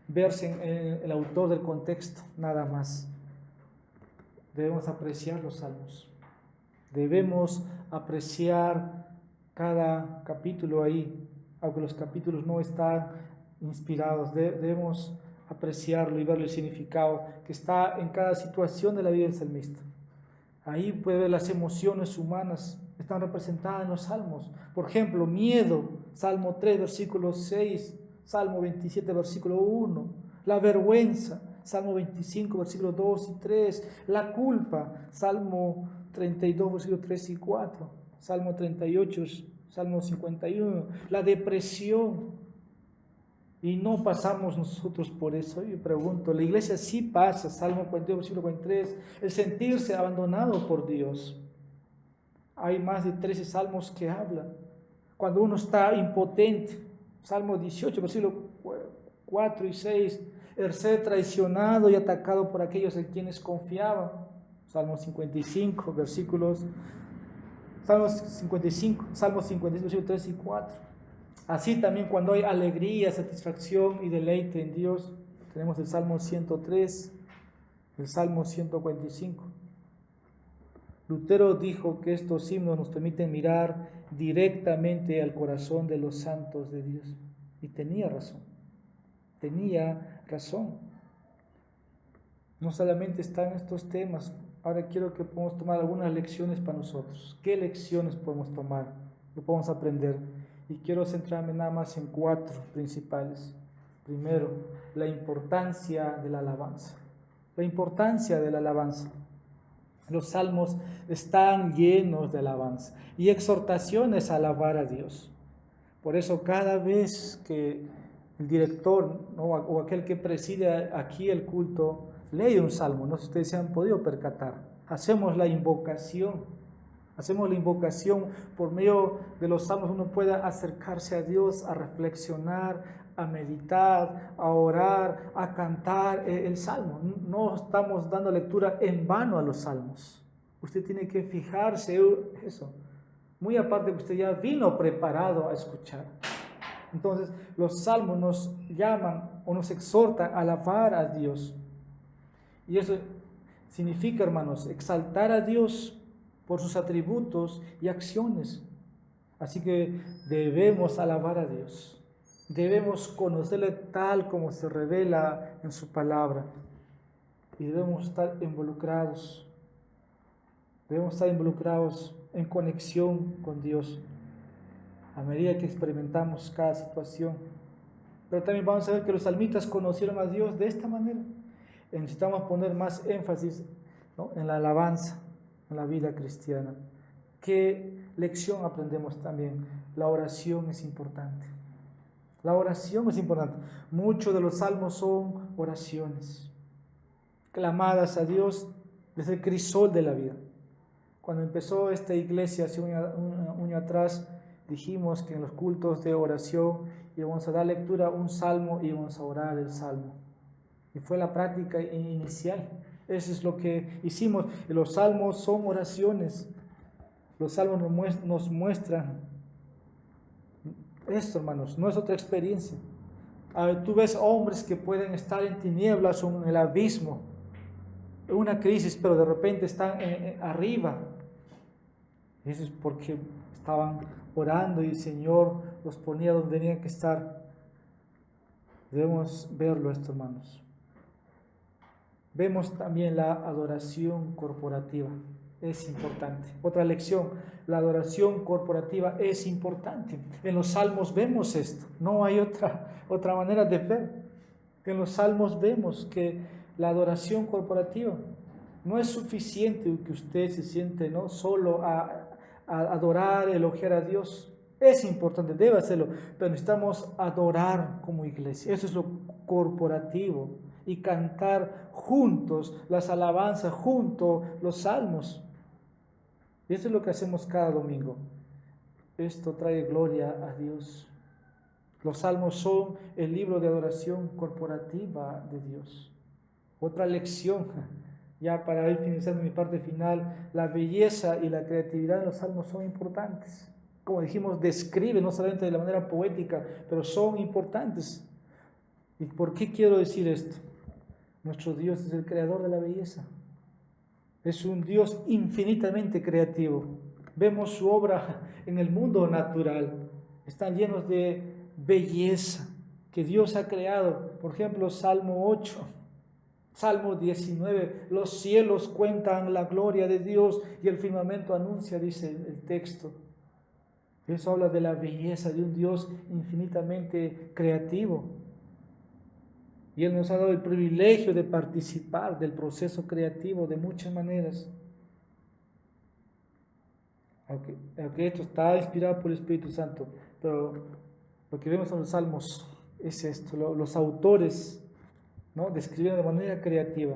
verse en el autor del contexto, nada más. Debemos apreciar los salmos. Debemos apreciar cada capítulo ahí, aunque los capítulos no están inspirados. Debemos apreciarlo y ver el significado que está en cada situación de la vida del salmista. Ahí puede ver las emociones humanas, están representadas en los salmos. Por ejemplo, miedo, Salmo 3, versículo 6, Salmo 27, versículo 1. La vergüenza, Salmo 25, versículos 2 y 3. La culpa, Salmo 32, versículos 3 y 4. Salmo 38, Salmo 51. La depresión. Y no pasamos nosotros por eso. Yo pregunto, la iglesia sí pasa, Salmo 42, versículo 43, el sentirse abandonado por Dios. Hay más de 13 salmos que hablan. Cuando uno está impotente, Salmo 18, versículo 4 y 6, el ser traicionado y atacado por aquellos en quienes confiaba. Salmo 55, versículos, Salmo 55, versículos 3 y 4. Así también cuando hay alegría, satisfacción y deleite en Dios, tenemos el Salmo 103, el Salmo 145. Lutero dijo que estos himnos nos permiten mirar directamente al corazón de los santos de Dios. Y tenía razón. No solamente están estos temas. Ahora quiero que podamos tomar algunas lecciones para nosotros. ¿Qué lecciones podemos tomar? ¿Qué podemos aprender? Y quiero centrarme nada más en 4 principales. Primero, la importancia de la alabanza. La importancia de la alabanza. Los salmos están llenos de alabanza y exhortaciones a alabar a Dios. Por eso cada vez que el director, ¿no? o aquel que preside aquí el culto lee un salmo, no sé si ustedes se han podido percatar, hacemos la invocación por medio de los salmos. Uno puede acercarse a Dios, a reflexionar, a meditar, a orar, a cantar el salmo. No estamos dando lectura en vano a los salmos. Usted tiene que fijarse eso. Muy aparte que usted ya vino preparado a escuchar. Entonces, los salmos nos llaman o nos exhortan a alabar a Dios. Y eso significa, hermanos, exaltar a Dios por sus atributos y acciones. Así que debemos alabar a Dios. Debemos conocerle tal como se revela en su palabra. Y debemos estar involucrados. Debemos estar involucrados en conexión con Dios a medida que experimentamos cada situación. Pero también vamos a ver que los salmitas conocieron a Dios de esta manera. Necesitamos poner más énfasis, ¿no?, en la alabanza, en la vida cristiana. ¿Qué lección aprendemos también? La oración es importante. La oración es importante. Muchos de los salmos son oraciones clamadas a Dios desde el crisol de la vida. Cuando empezó esta iglesia hace un año atrás, dijimos que en los cultos de oración íbamos a dar lectura a un salmo y íbamos a orar el salmo. Y fue la práctica inicial. Eso es lo que hicimos. Y los salmos son oraciones. Los salmos nos muestran esto, hermanos, no es otra experiencia. Tú ves hombres que pueden estar en tinieblas o en el abismo, en una crisis, pero de repente están arriba. Eso es porque estaban orando y el Señor los ponía donde tenían que estar. Debemos verlo esto, hermanos. Vemos también la adoración corporativa. Es importante. Otra lección, la adoración corporativa es importante. En los salmos vemos esto. No hay otra manera de ver. En los salmos vemos que la adoración corporativa no es suficiente que usted se siente, ¿no?, solo a adorar, elogiar a Dios. Es importante, debe hacerlo, pero necesitamos adorar como iglesia. Eso es lo corporativo. Y cantar juntos las alabanzas, juntos los salmos. Y eso es lo que hacemos cada domingo. Esto trae gloria a Dios. Los salmos son el libro de adoración corporativa de Dios. Otra lección, ya para ir finalizando mi parte final, la belleza y la creatividad de los salmos son importantes. Como dijimos, describe no solamente de la manera poética, pero son importantes. ¿Y por qué quiero decir esto? Nuestro Dios es el creador de la belleza. Es un Dios infinitamente creativo. Vemos su obra en el mundo natural. Están llenos de belleza que Dios ha creado. Por ejemplo, Salmo 8, Salmo 19. Los cielos cuentan la gloria de Dios y el firmamento anuncia, dice el texto. Eso habla de la belleza de un Dios infinitamente creativo. Y Él nos ha dado el privilegio de participar del proceso creativo de muchas maneras. Aunque esto está inspirado por el Espíritu Santo, pero lo que vemos en los salmos es esto. Los autores, ¿no?, describen de manera creativa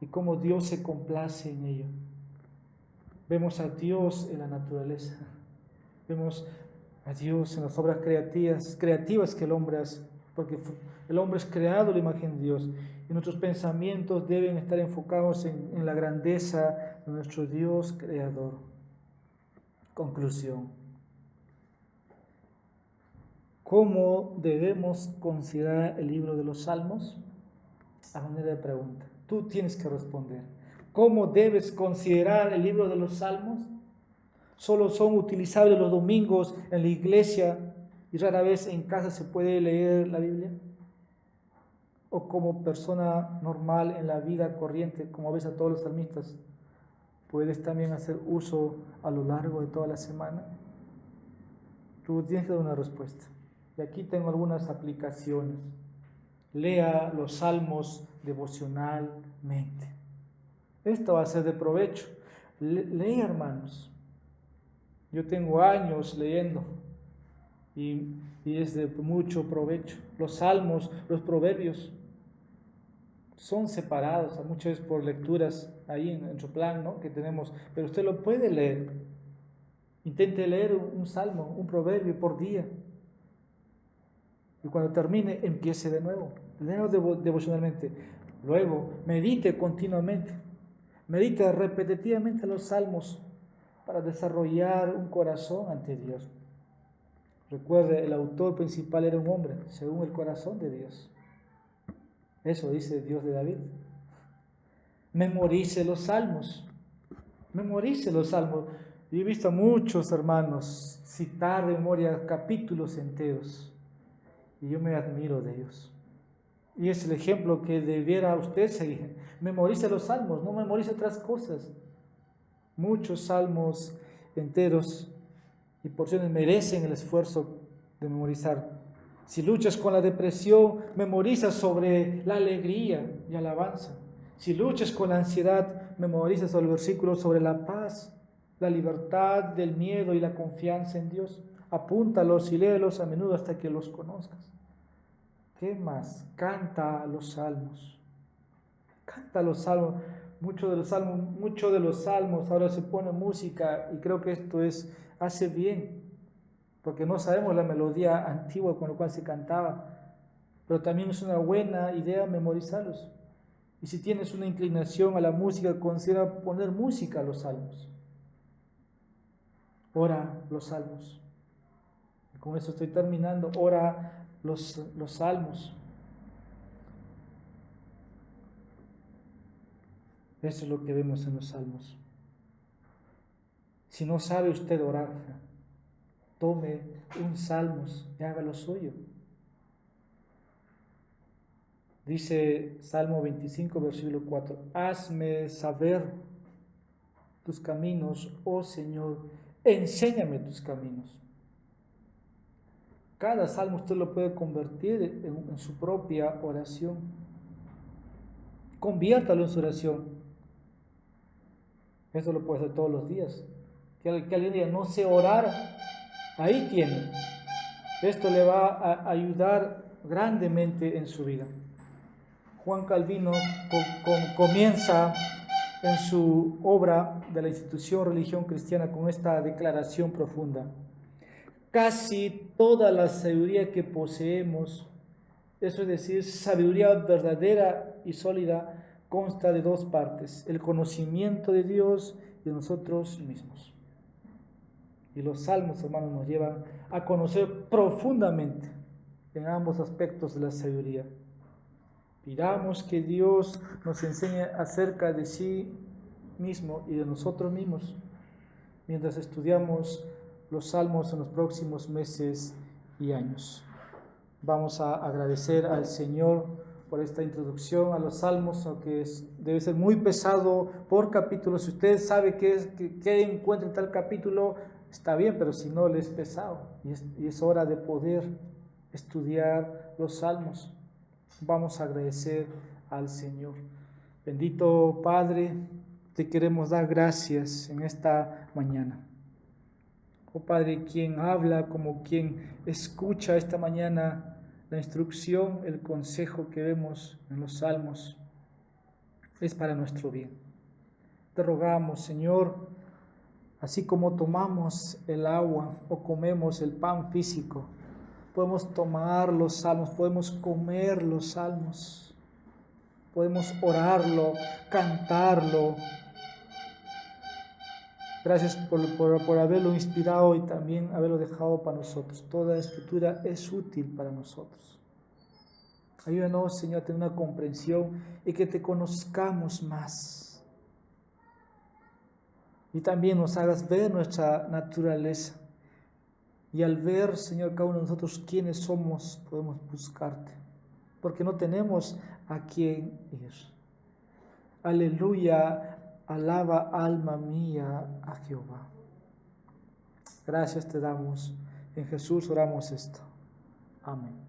y cómo Dios se complace en ello. Vemos a Dios en la naturaleza. Vemos a Dios en las obras creativas que el hombre hace, porque el hombre es creado a la imagen de Dios y nuestros pensamientos deben estar enfocados en la grandeza de nuestro Dios creador. Conclusión. ¿Cómo debemos considerar el libro de los Salmos? A manera de pregunta. Tú tienes que responder. ¿Cómo debes considerar el libro de los Salmos? ¿Solo son utilizables los domingos en la iglesia y rara vez en casa se puede leer la Biblia? ¿O como persona normal en la vida corriente, como ves a todos los salmistas, puedes también hacer uso a lo largo de toda la semana? Tú tienes que dar una respuesta. Y aquí tengo algunas aplicaciones. Lea los salmos devocionalmente. Esto va a ser de provecho. Lea, hermanos. Yo tengo años leyendo y es de mucho provecho. Los salmos, los proverbios son separados muchas veces por lecturas ahí en nuestro plan, ¿no?, que tenemos, pero usted lo puede leer. Intente leer un salmo, un proverbio por día. Y cuando termine, empiece de nuevo. Léalo devocionalmente. Luego, medite continuamente. Medite repetitivamente los salmos para desarrollar un corazón ante Dios. Recuerde, el autor principal era un hombre, según el corazón de Dios. Eso dice Dios de David. Memorice los salmos. Memorice los salmos. Yo he visto a muchos hermanos citar de memoria capítulos enteros y yo me admiro de ellos. Y es el ejemplo que debiera usted seguir. Memorice los salmos, no memorice otras cosas. Muchos salmos enteros y porciones merecen el esfuerzo de memorizar. Si luchas con la depresión, memoriza sobre la alegría y alabanza. Si luchas con la ansiedad, memoriza sobre el versículo sobre la paz, la libertad del miedo y la confianza en Dios. Apúntalos y léelos a menudo hasta que los conozcas. ¿Qué más? Canta los salmos. Canta los salmos. Muchos de los salmos ahora se pone música y creo que esto hace bien, porque no sabemos la melodía antigua con la cual se cantaba, pero también es una buena idea memorizarlos. Y si tienes una inclinación a la música, considera poner música a los salmos. Ora los salmos. Y con eso estoy terminando. Ora los salmos. Eso es lo que vemos en los salmos. Si no sabe usted orar, tome un salmos y hágalo suyo. Dice Salmo 25, versículo 4, hazme saber tus caminos, oh Señor, enséñame tus caminos. Cada salmo usted lo puede convertir en su propia oración. Conviértalo en su oración. Eso lo puede hacer todos los días. Que alguien diga, no sé orar, ahí tiene. Esto le va a ayudar grandemente en su vida. Juan Calvino comienza en su obra de la institución religión cristiana con esta declaración profunda. Casi toda la sabiduría que poseemos, eso es decir, sabiduría verdadera y sólida, consta de dos partes, el conocimiento de Dios y de nosotros mismos. Y los salmos, hermanos, nos llevan a conocer profundamente en ambos aspectos de la sabiduría. Pidamos que Dios nos enseñe acerca de sí mismo y de nosotros mismos mientras estudiamos los salmos en los próximos meses y años. Vamos a agradecer al Señor por esta introducción a los salmos, aunque debe ser muy pesado por capítulo. Si usted sabe qué encuentra en tal capítulo, está bien, pero si no, le es pesado. Y es hora de poder estudiar los salmos. Vamos a agradecer al Señor. Bendito Padre, te queremos dar gracias en esta mañana. Oh Padre, quien habla como quien escucha esta mañana la instrucción, el consejo que vemos en los salmos, es para nuestro bien. Te rogamos, Señor, así como tomamos el agua o comemos el pan físico, podemos tomar los salmos, podemos comer los salmos, podemos orarlo, cantarlo. Gracias por haberlo inspirado y también haberlo dejado para nosotros. Toda la escritura es útil para nosotros. Ayúdanos, Señor, a tener una comprensión y que te conozcamos más. Y también nos hagas ver nuestra naturaleza. Y al ver, Señor, cada uno de nosotros quiénes somos, podemos buscarte. Porque no tenemos a quién ir. Aleluya. Alaba, alma mía, a Jehová. Gracias te damos. En Jesús oramos esto. Amén.